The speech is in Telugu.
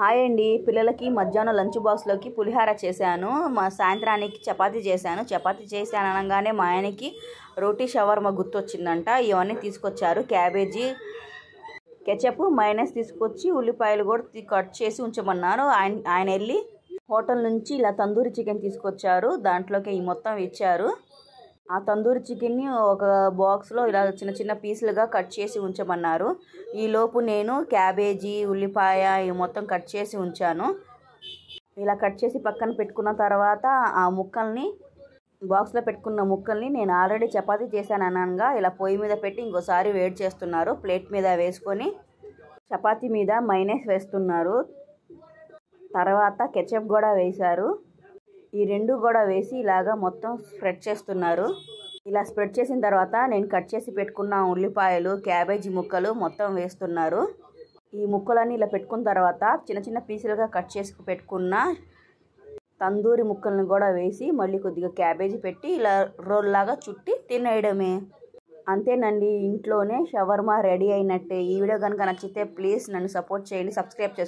హాయ్ అండి, పిల్లలకి మధ్యాహ్నం లంచ్ బాక్స్లోకి పులిహార చేశాను. సాయంత్రానికి చపాతీ చేశాను. చపాతీ చేశాను అనగానే మా ఆయనకి రోటీ షవర్మా గుర్తొచ్చిందంట. ఇవన్నీ తీసుకొచ్చారు. క్యాబేజీ, కెచప్, మైనస్ తీసుకొచ్చి ఉల్లిపాయలు కూడా కట్ చేసి ఉంచమన్నారు. ఆయన వెళ్ళి హోటల్ నుంచి ఇలా తందూరి చికెన్ తీసుకొచ్చారు. దాంట్లోకి ఈ మొత్తం ఇచ్చారు. ఆ తందూరి చికెన్ని ఒక బాక్స్లో ఇలా చిన్న చిన్న పీసులుగా కట్ చేసి ఉంచమన్నారు. ఈలోపు నేను క్యాబేజీ, ఉల్లిపాయ ఇవి మొత్తం కట్ చేసి ఉంచాను. ఇలా కట్ చేసి పక్కన పెట్టుకున్న తర్వాత ఆ ముక్కల్ని బాక్స్లో పెట్టుకున్న ముక్కల్ని నేను ఆల్రెడీ చపాతీ చేశాను అనగా ఇలా పొయ్యి మీద పెట్టి ఇంకోసారి వేడి చేస్తున్నారు. ప్లేట్ మీద వేసుకొని చపాతీ మీద మైనస్ వేస్తున్నారు. తర్వాత కెచప్ కూడా వేశారు. ఈ రెండు కూడా వేసి ఇలాగా మొత్తం స్ప్రెడ్ చేస్తున్నారు. ఇలా స్ప్రెడ్ చేసిన తర్వాత నేను కట్ చేసి పెట్టుకున్న ఉల్లిపాయలు, క్యాబేజీ ముక్కలు మొత్తం వేస్తున్నారు. ఈ ముక్కలన్నీ ఇలా పెట్టుకున్న తర్వాత చిన్న చిన్న పీసులుగా కట్ చేసి పెట్టుకున్న తందూరి ముక్కలను కూడా వేసి మళ్ళీ కొద్దిగా క్యాబేజీ పెట్టి ఇలా రోల్ లాగా చుట్టి తినేయడమే. అంతేనండి, ఇంట్లోనే షవర్మా రెడీ అయినట్టే. ఈ వీడియో కనుక నచ్చితే ప్లీజ్ నన్ను సపోర్ట్ చేయండి, సబ్స్క్రైబ్ చేసుకోండి.